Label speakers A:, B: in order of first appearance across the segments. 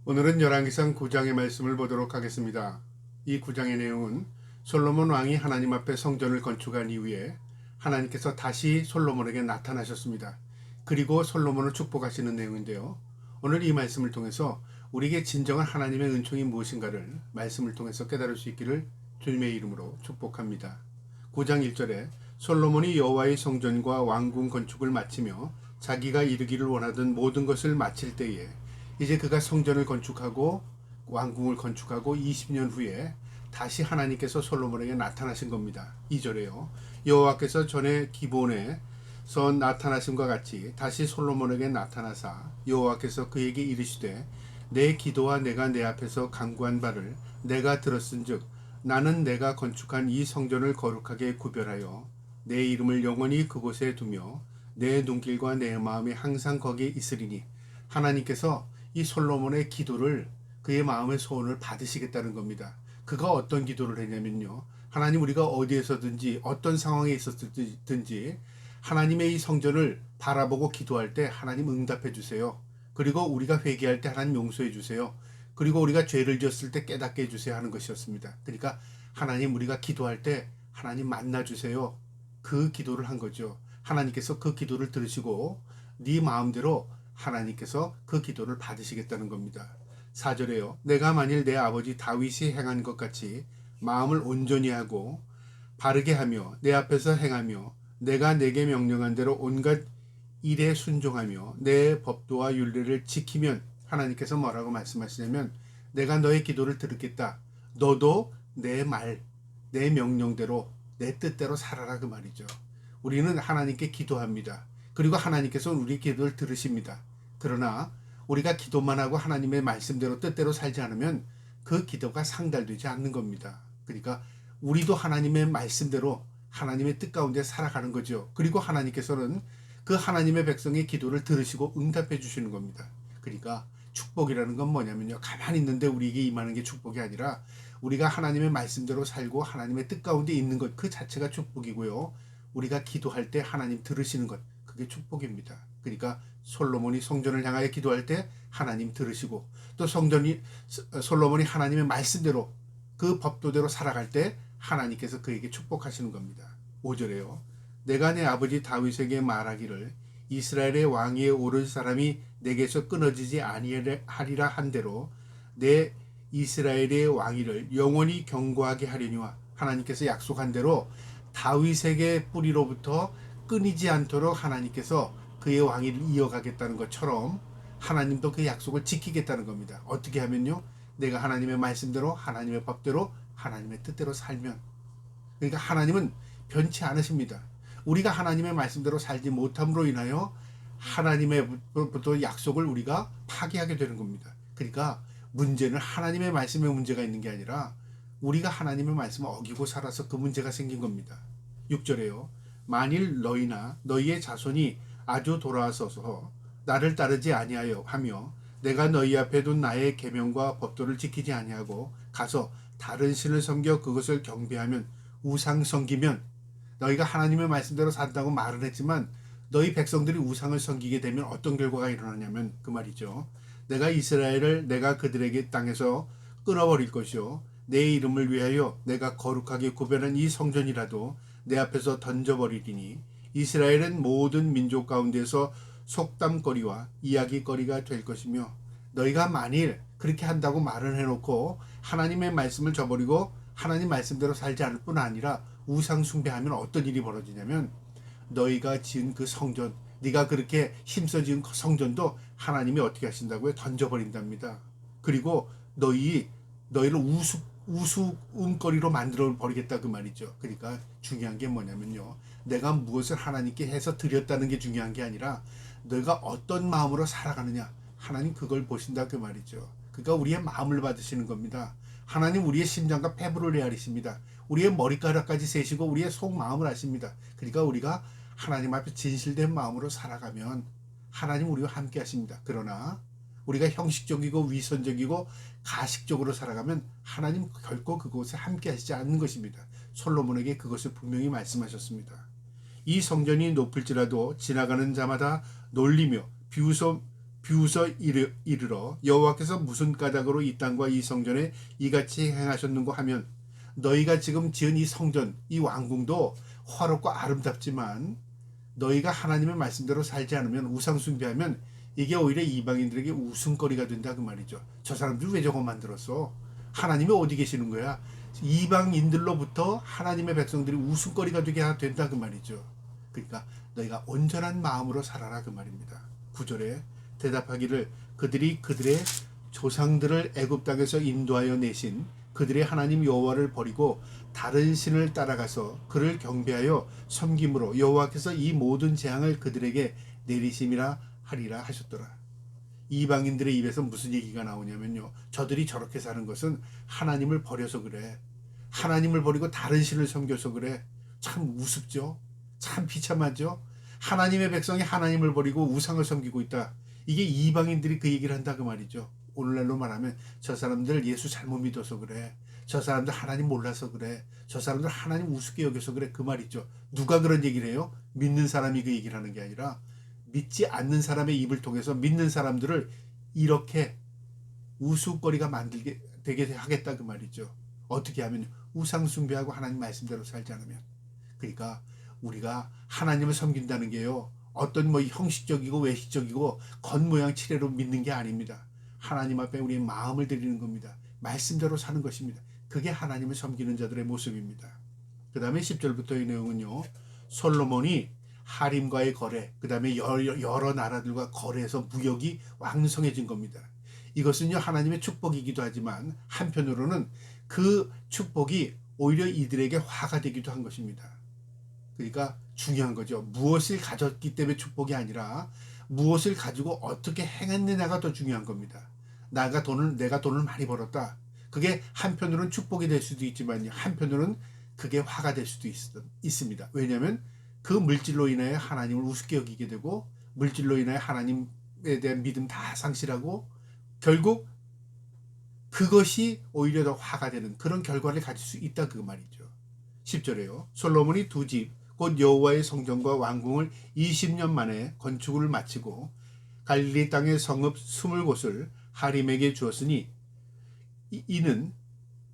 A: 오늘은 열왕기상 9장의 말씀을 보도록 하겠습니다. 이 9장의 내용은 솔로몬 왕이 하나님 앞에 성전을 건축한 이후에 하나님께서 다시 솔로몬에게 나타나셨습니다. 그리고 솔로몬을 축복하시는 내용인데요. 오늘 이 말씀을 통해서 우리에게 진정한 하나님의 은총이 무엇인가를 말씀을 통해서 깨달을 수 있기를 주님의 이름으로 축복합니다. 9장 1절에 솔로몬이 여호와의 성전과 왕궁 건축을 마치며 자기가 이루기를 원하던 모든 것을 마칠 때에 이제 그가 성전을 건축하고 왕궁을 건축하고 20년 후에 다시 하나님께서 솔로몬에게 나타나신 겁니다. 2절에요. 여호와께서 전에 기본에서 나타나심과 같이 다시 솔로몬에게 나타나사 여호와께서 그에게 이르시되 내 기도와 내가 내 앞에서 간구한 바를 내가 들었은즉 나는 내가 건축한 이 성전을 거룩하게 구별하여 내 이름을 영원히 그곳에 두며 내 눈길과 내 마음이 항상 거기에 있으리니 하나님께서 이 솔로몬의 기도를 그의 마음의 소원을 받으시겠다는 겁니다. 그가 어떤 기도를 했냐면요. 하나님 우리가 어디에서든지 어떤 상황에 있었든지 하나님의 이 성전을 바라보고 기도할 때 하나님 응답해 주세요. 그리고 우리가 회개할 때 하나님 용서해 주세요. 그리고 우리가 죄를 지었을 때 깨닫게 해주세요 하는 것이었습니다. 그러니까 하나님 우리가 기도할 때 하나님 만나주세요. 그 기도를 한 거죠. 하나님께서 그 기도를 들으시고 네 마음대로 하나님께서 그 기도를 받으시겠다는 겁니다. 4절에요. 내가 만일 내 아버지 다윗이 행한 것 같이 마음을 온전히 하고 바르게 하며 내 앞에서 행하며 내가 내게 명령한 대로 온갖 일에 순종하며 내 법도와 율례를 지키면 하나님께서 뭐라고 말씀하시냐면 내가 너의 기도를 들었겠다. 너도 내 말, 내 명령대로 내 뜻대로 살아라 그 말이죠. 우리는 하나님께 기도합니다. 그리고 하나님께서는 우리 기도를 들으십니다. 그러나 우리가 기도만 하고 하나님의 말씀대로 뜻대로 살지 않으면 그 기도가 상달되지 않는 겁니다. 그러니까 우리도 하나님의 말씀대로 하나님의 뜻 가운데 살아가는 거죠. 그리고 하나님께서는 그 하나님의 백성의 기도를 들으시고 응답해 주시는 겁니다. 그러니까 축복이라는 건 뭐냐면요. 가만히 있는데 우리에게 임하는 게 축복이 아니라 우리가 하나님의 말씀대로 살고 하나님의 뜻 가운데 있는 것 그 자체가 축복이고요. 우리가 기도할 때 하나님 들으시는 것 그게 축복입니다. 그러니까 솔로몬이 성전을 향하여 기도할 때 하나님 들으시고 또 솔로몬이 하나님의 말씀대로 그 법도대로 살아갈 때 하나님께서 그에게 축복하시는 겁니다. 5절에요. 내가 내 아버지 다윗에게 말하기를 이스라엘의 왕위에 오를 사람이 내게서 끊어지지 아니하리라 한 대로 내 이스라엘의 왕위를 영원히 견고하게 하려니와 하나님께서 약속한 대로 다윗에게 뿌리로부터 끊이지 않도록 하나님께서 그의 왕위를 이어가겠다는 것처럼 하나님도 그 약속을 지키겠다는 겁니다. 어떻게 하면요? 내가 하나님의 말씀대로 하나님의 법대로 하나님의 뜻대로 살면 그러니까 하나님은 변치 않으십니다. 우리가 하나님의 말씀대로 살지 못함으로 인하여 하나님의부터 약속을 우리가 파기하게 되는 겁니다. 그러니까 문제는 하나님의 말씀에 문제가 있는 게 아니라 우리가 하나님의 말씀을 어기고 살아서 그 문제가 생긴 겁니다. 6절에요. 만일 너희나 너희의 자손이 아주 돌아서서 나를 따르지 아니하여 하며 내가 너희 앞에 둔 나의 계명과 법도를 지키지 아니하고 가서 다른 신을 섬겨 그것을 경배하면 우상 섬기면 너희가 하나님의 말씀대로 산다고 말은 했지만 너희 백성들이 우상을 섬기게 되면 어떤 결과가 일어나냐면 그 말이죠. 내가 이스라엘을 내가 그들에게 땅에서 끊어버릴 것이요 내 이름을 위하여 내가 거룩하게 구별한 이 성전이라도 내 앞에서 던져버리리니 이스라엘은 모든 민족 가운데서 속담거리와 이야기거리가 될 것이며 너희가 만일 그렇게 한다고 말을 해놓고 하나님의 말씀을 저버리고 하나님 말씀대로 살지 않을 뿐 아니라 우상 숭배하면 어떤 일이 벌어지냐면 너희가 지은 그 성전 네가 그렇게 힘써 지은 그 성전도 하나님이 어떻게 하신다고요? 던져버린답니다. 그리고 너희를 우스움거리로 만들어 버리겠다 그 말이죠. 그러니까 중요한 게 뭐냐면요. 내가 무엇을 하나님께 해서 드렸다는 게 중요한 게 아니라 너가 어떤 마음으로 살아가느냐 하나님 그걸 보신다 그 말이죠. 그러니까 우리의 마음을 받으시는 겁니다. 하나님 우리의 심장과 폐부를 헤아리십니다. 우리의 머리카락까지 세시고 우리의 속마음을 아십니다. 그러니까 우리가 하나님 앞에 진실된 마음으로 살아가면 하나님 우리와 함께 하십니다. 그러나 우리가 형식적이고 위선적이고 가식적으로 살아가면 하나님 결코 그곳에 함께 하시지 않는 것입니다. 솔로몬에게 그것을 분명히 말씀하셨습니다. 이 성전이 높을지라도 지나가는 자마다 놀리며 비웃어 이르러 여호와께서 무슨 까닭으로 이 땅과 이 성전에 이같이 행하셨는고 하면 너희가 지금 지은 이 성전 이 왕궁도 화롭고 아름답지만 너희가 하나님의 말씀대로 살지 않으면 우상 숭배하면 이게 오히려 이방인들에게 웃음거리가 된다 그 말이죠. 저 사람들 왜 저거 만들었어? 하나님이 어디 계시는 거야? 이방인들로부터 하나님의 백성들이 웃음거리가 되게 된다 그 말이죠. 그러니까 너희가 온전한 마음으로 살아라 그 말입니다. 9절에 대답하기를 그들이 그들의 조상들을 애굽 땅에서 인도하여 내신 그들의 하나님 여호와를 버리고 다른 신을 따라가서 그를 경배하여 섬김으로 여호와께서 이 모든 재앙을 그들에게 내리심이라 하리라 하셨더라. 이방인들의 입에서 무슨 얘기가 나오냐면요. 저들이 저렇게 사는 것은 하나님을 버려서 그래. 하나님을 버리고 다른 신을 섬겨서 그래. 참 우습죠. 참 비참하죠. 하나님의 백성이 하나님을 버리고 우상을 섬기고 있다. 이게 이방인들이 그 얘기를 한다 그 말이죠. 오늘날로 말하면 저 사람들 예수 잘못 믿어서 그래. 저 사람들 하나님 몰라서 그래. 저 사람들 하나님 우습게 여겨서 그래. 그 말이죠. 누가 그런 얘기를 해요? 믿는 사람이 그 얘기를 하는 게 아니라 믿지 않는 사람의 입을 통해서 믿는 사람들을 이렇게 우스갯거리가 만들게 되게 하겠다 그 말이죠. 어떻게 하면 우상 숭배하고 하나님 말씀대로 살지 않으면. 그러니까 우리가 하나님을 섬긴다는 게요. 어떤 뭐 형식적이고 외식적이고 겉모양 칠해로 믿는 게 아닙니다. 하나님 앞에 우리의 마음을 드리는 겁니다. 말씀대로 사는 것입니다. 그게 하나님을 섬기는 자들의 모습입니다. 그 다음에 10절부터 이 내용은요. 솔로몬이 하림과의 거래, 그 다음에 여러 나라들과 거래해서 무역이 왕성해진 겁니다. 이것은요 하나님의 축복이기도 하지만 한편으로는 그 축복이 오히려 이들에게 화가 되기도 한 것입니다. 그러니까 중요한 거죠. 무엇을 가졌기 때문에 축복이 아니라 무엇을 가지고 어떻게 행했느냐가 더 중요한 겁니다. 내가 돈을 많이 벌었다. 그게 한편으로는 축복이 될 수도 있지만 한편으로는 그게 화가 될 수도 있습니다. 왜냐하면 그 물질로 인하여 하나님을 우습게 여기게 되고 물질로 인하여 하나님에 대한 믿음 다 상실하고 결국 그것이 오히려 더 화가 되는 그런 결과를 가질 수 있다 그 말이죠. 10절에요. 솔로몬이 두 집 곧 여호와의 성전과 왕궁을 20년 만에 건축을 마치고 갈릴리 땅의 성읍 20곳을 하림에게 주었으니 이는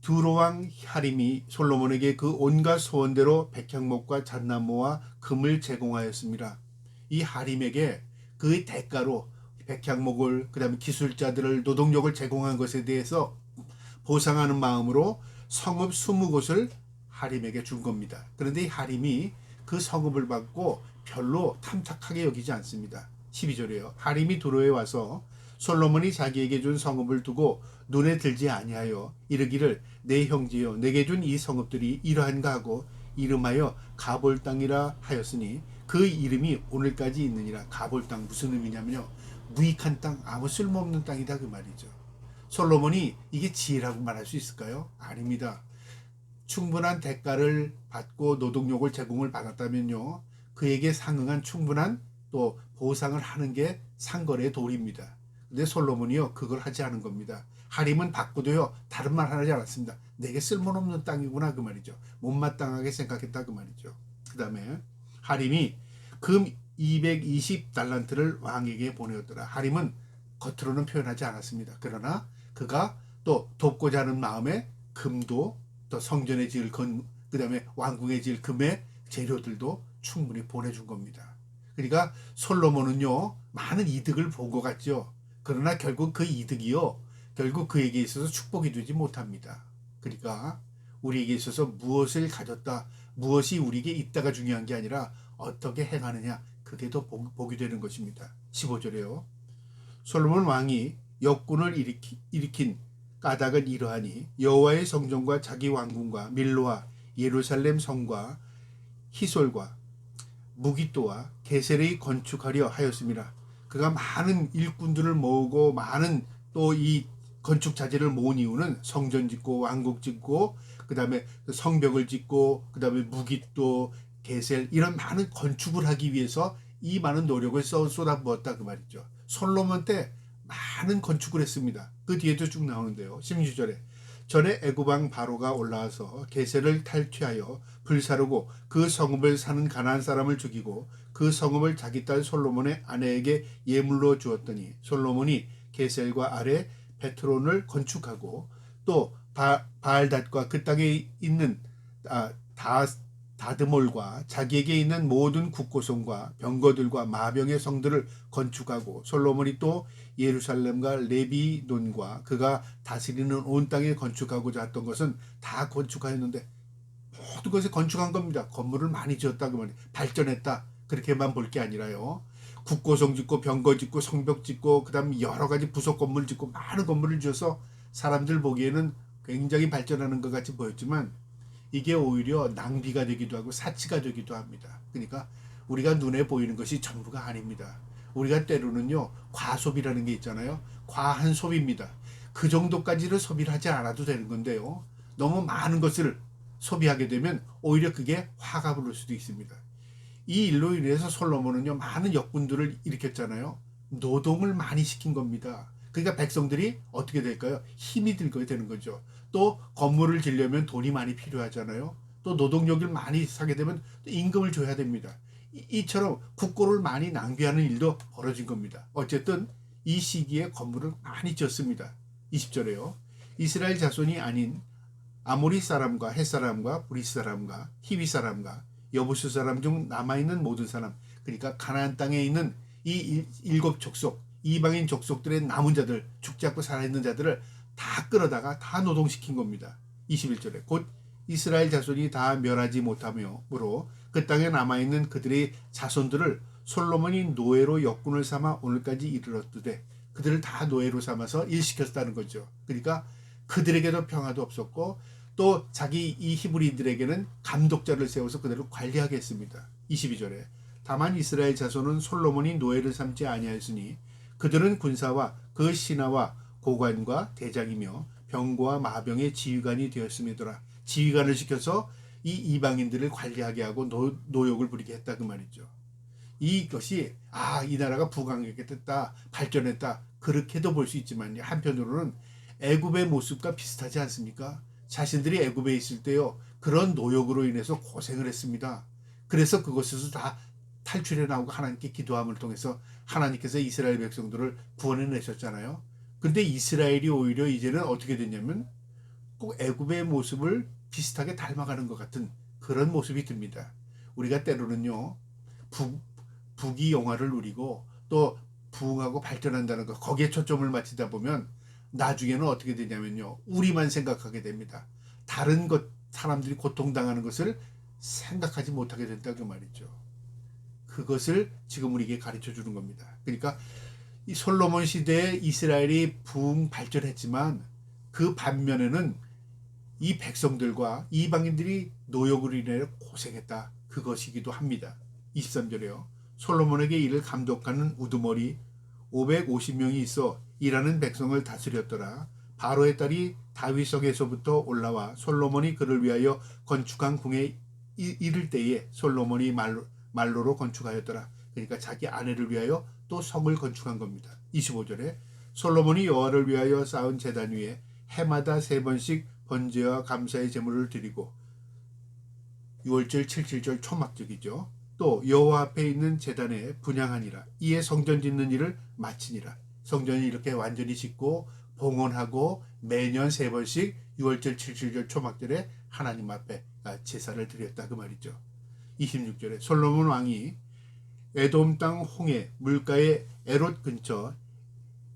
A: 두로왕 하림이 솔로몬에게 그 온갖 소원대로 백향목과 잣나무와 금을 제공하였습니다. 이 하림에게 그 대가로 백향목을 그다음에 기술자들을 노동력을 제공한 것에 대해서 보상하는 마음으로 성읍 20곳을 하림에게 준 겁니다. 그런데 이 하림이 그 성읍을 받고 별로 탐탁하게 여기지 않습니다. 12절이에요. 하림이 두로에 와서 솔로몬이 자기에게 준 성읍을 두고 눈에 들지 아니하여 이르기를 내 형제여 내게 준 이 성읍들이 이러한가 하고 이름하여 가볼 땅이라 하였으니 그 이름이 오늘까지 있느니라. 가볼 땅 무슨 의미냐면요. 무익한 땅, 아무 쓸모없는 땅이다 그 말이죠. 솔로몬이 이게 지혜라고 말할 수 있을까요? 아닙니다. 충분한 대가를 받고 노동력을 제공을 받았다면요. 그에게 상응한 충분한 또 보상을 하는 게 상거래의 도리입니다. 근데 솔로몬이요 그걸 하지 않은 겁니다. 하림은 받고도요 다른 말 하지 않았습니다. 내게 쓸모없는 땅이구나 그 말이죠. 못마땅하게 생각했다 그 말이죠. 그 다음에 하림이 금 220달란트를 왕에게 보내었더라. 하림은 겉으로는 표현하지 않았습니다. 그러나 그가 또 돕고자 하는 마음에 금도 또 성전에 지을 그 다음에 왕궁에 지을 금의 재료들도 충분히 보내준 겁니다. 그러니까 솔로몬은요 많은 이득을 본 것 같죠. 그러나 결국 그 이득이요 결국 그에게 있어서 축복이 되지 못합니다. 그러니까 우리에게 있어서 무엇을 가졌다 무엇이 우리에게 있다가 중요한 게 아니라 어떻게 행하느냐 그게 더 복이 되는 것입니다. 15절에요. 솔로몬 왕이 역군을 일으킨 까닭은 이러하니 여호와의 성전과 자기 왕궁과 밀로와 예루살렘 성과 히솔과 무기또와 게셀이 건축하려 하였습니다. 그가 많은 일꾼들을 모으고 많은 또 이 건축 자재를 모은 이유는 성전 짓고 왕국 짓고 그 다음에 성벽을 짓고 그 다음에 무기또 게셀 이런 많은 건축을 하기 위해서 이 많은 노력을 쏟아부었다 그 말이죠. 솔로몬 때 많은 건축을 했습니다. 그 뒤에도 쭉 나오는데요. 16절에 전에 애굽왕 바로가 올라와서 게셀을 탈취하여 불사르고 그 성읍을 사는 가나안 사람을 죽이고 그 성읍을 자기 딸 솔로몬의 아내에게 예물로 주었더니 솔로몬이 게셀과 아래 베트론을 건축하고 또 바알닷과 그 땅에 있는 다드몰과 자기에게 있는 모든 국고성과 병거들과 마병의 성들을 건축하고 솔로몬이 또 예루살렘과 레비논과 그가 다스리는 온 땅에 건축하고자 했던 것은 다 건축하였는데 모든 것을 건축한 겁니다. 건물을 많이 지었다 그 말이에요. 발전했다 그렇게만 볼 게 아니라요. 국고성 짓고 병거 짓고 성벽 짓고 그다음 여러 가지 부속 건물 짓고 많은 건물을 지어서 사람들 보기에는 굉장히 발전하는 것 같이 보였지만 이게 오히려 낭비가 되기도 하고 사치가 되기도 합니다. 그러니까 우리가 눈에 보이는 것이 전부가 아닙니다. 우리가 때로는요 과소비라는 게 있잖아요. 과한 소비입니다. 그 정도까지는 소비를 하지 않아도 되는 건데요. 너무 많은 것을 소비하게 되면 오히려 그게 화가 부를 수도 있습니다. 이 일로 인해서 솔로몬은요 많은 역군들을 일으켰잖아요. 노동을 많이 시킨 겁니다. 그러니까 백성들이 어떻게 될까요? 힘이 들게 되는 거죠. 또 건물을 지려면 돈이 많이 필요하잖아요. 또 노동력을 많이 사게 되면 임금을 줘야 됩니다. 이처럼 국고를 많이 낭비하는 일도 벌어진 겁니다. 어쨌든 이 시기에 건물을 많이 지었습니다. 20절에요. 이스라엘 자손이 아닌 아모리 사람과 헷 사람과 브리스 사람과 히비 사람과 여부수 사람 중 남아있는 모든 사람, 그러니까 가나안 땅에 있는 이 일곱 족속, 이방인 족속들의 남은 자들, 죽지 않고 살아있는 자들을 다 끌어다가 다 노동시킨 겁니다. 21절에 곧 이스라엘 자손이 다 멸하지 못하므로 그 땅에 남아있는 그들의 자손들을 솔로몬이 노예로 역군을 삼아 오늘까지 이르렀으되 그들을 다 노예로 삼아서 일시켰다는 거죠. 그러니까 그들에게도 평화도 없었고 또 자기 이 히브리인들에게는 감독자를 세워서 그들을 관리하게 했습니다. 22절에 다만 이스라엘 자손은 솔로몬이 노예를 삼지 아니하였으니 그들은 군사와 그 신하와 고관과 대장이며 병거와 마병의 지휘관이 되었음이더라. 지휘관을 시켜서 이 이방인들을 관리하게 하고 노역을 부리게 했다 그 말이죠. 이것이 이 나라가 부강했다, 발전했다 그렇게도 볼 수 있지만 한편으로는 애굽의 모습과 비슷하지 않습니까? 자신들이 애굽에 있을 때요 그런 노역으로 인해서 고생을 했습니다. 그래서 그것에서 다 탈출해 나오고 하나님께 기도함을 통해서 하나님께서 이스라엘 백성들을 구원해 내셨잖아요. 근데 이스라엘이 오히려 이제는 어떻게 됐냐면 꼭 애굽의 모습을 비슷하게 닮아가는 것 같은 그런 모습이 듭니다. 우리가 때로는요 북이 영화를 누리고 또 부흥하고 발전한다는 것 거기에 초점을 맞추다 보면 나중에는 어떻게 되냐면요 우리만 생각하게 됩니다. 다른 것 사람들이 고통당하는 것을 생각하지 못하게 된다 그 말이죠. 그것을 지금 우리에게 가르쳐 주는 겁니다. 그러니까 이 솔로몬 시대에 이스라엘이 부흥 발전했지만 그 반면에는 이 백성들과 이방인들이 노역으로 인해 고생했다 그것이기도 합니다. 23절에요. 솔로몬에게 이를 감독하는 우두머리 550명이 있어 일하는 백성을 다스렸더라. 바로의 딸이 다윗성에서부터 올라와 솔로몬이 그를 위하여 건축한 궁에 이를 때에 솔로몬이 말로로 건축하였더라. 그러니까 자기 아내를 위하여 또 성을 건축한 겁니다. 25절에 솔로몬이 여호와를 위하여 쌓은 제단 위에 해마다 3번씩 번제와 감사의 제물을 드리고 6월절 7.7절 초막절이죠. 또 여호와 앞에 있는 제단에 분향하니라. 이에 성전 짓는 일을 마치니라. 성전이 이렇게 완전히 짓고 봉헌하고 매년 3번씩 6월절 7.7절 초막절에 하나님 앞에 제사를 드렸다 그 말이죠. 26절에 솔로몬 왕이 에돔 땅 홍해 물가의 에롯 근처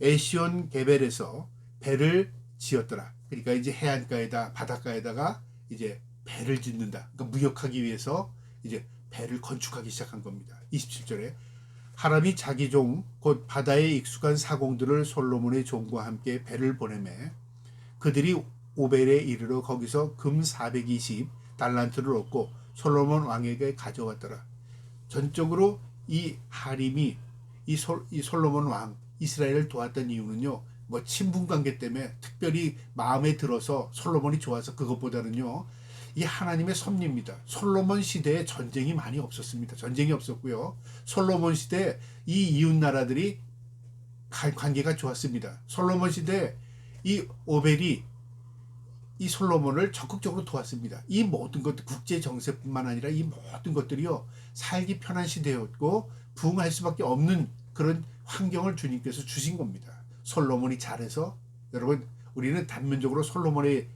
A: 에시온 게벨에서 배를 지었더라. 그러니까 이제 해안가에다 바닷가에다가 이제 배를 짓는다. 그러니까 무역하기 위해서 이제 배를 건축하기 시작한 겁니다. 27절에 하람이 자기 종 곧 바다에 익숙한 사공들을 솔로몬의 종과 함께 배를 보내매 그들이 오벨에 이르러 거기서 금 420 달란트를 얻고 솔로몬 왕에게 가져왔더라. 전적으로 이 하림이 이 솔로몬 왕 이스라엘을 도왔던 이유는요. 뭐 친분 관계 때문에 특별히 마음에 들어서 솔로몬이 좋아서 그것보다는요. 이 하나님의 섭리입니다. 솔로몬 시대에 전쟁이 많이 없었습니다. 전쟁이 없었고요. 솔로몬 시대에 이 이웃 나라들이 관계가 좋았습니다. 솔로몬 시대에 이 오벨이 이 솔로몬을 적극적으로 도왔습니다. 이 모든 것, 국제 정세뿐만 아니라 이 모든 것들이요, 살기 편한 시대였고 부흥할 수밖에 없는 그런 환경을 주님께서 주신 겁니다. 솔로몬이 잘해서, 여러분, 우리는 단면적으로 솔로몬의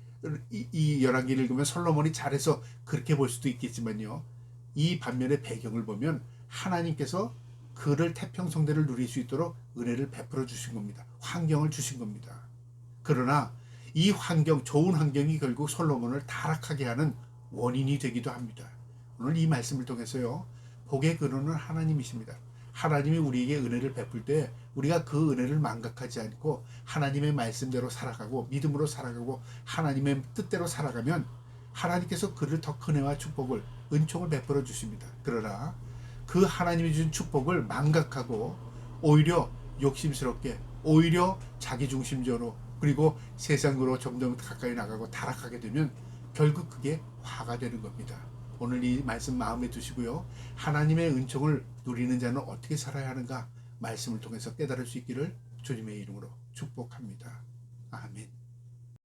A: 이 열왕기를 읽으면 솔로몬이 잘해서 그렇게 볼 수도 있겠지만요, 이 반면의 배경을 보면 하나님께서 그를 태평성대를 누릴 수 있도록 은혜를 베풀어 주신 겁니다. 환경을 주신 겁니다. 그러나 이 환경, 좋은 환경이 결국 솔로몬을 타락하게 하는 원인이 되기도 합니다. 오늘 이 말씀을 통해서요, 복의 근원은 하나님이십니다. 하나님이 우리에게 은혜를 베풀 때 우리가 그 은혜를 망각하지 않고 하나님의 말씀대로 살아가고 믿음으로 살아가고 하나님의 뜻대로 살아가면 하나님께서 그를 더 큰 은혜와 축복을, 은총을 베풀어 주십니다. 그러나 그 하나님이 준 축복을 망각하고 오히려 욕심스럽게, 오히려 자기중심적으로, 그리고 세상으로 점점 가까이 나가고 타락하게 되면 결국 그게 화가 되는 겁니다. 오늘 이 말씀 마음에 두시고요, 하나님의 은총을 누리는 자는 어떻게 살아야 하는가 말씀을 통해서 깨달을 수 있기를 주님의 이름으로 축복합니다.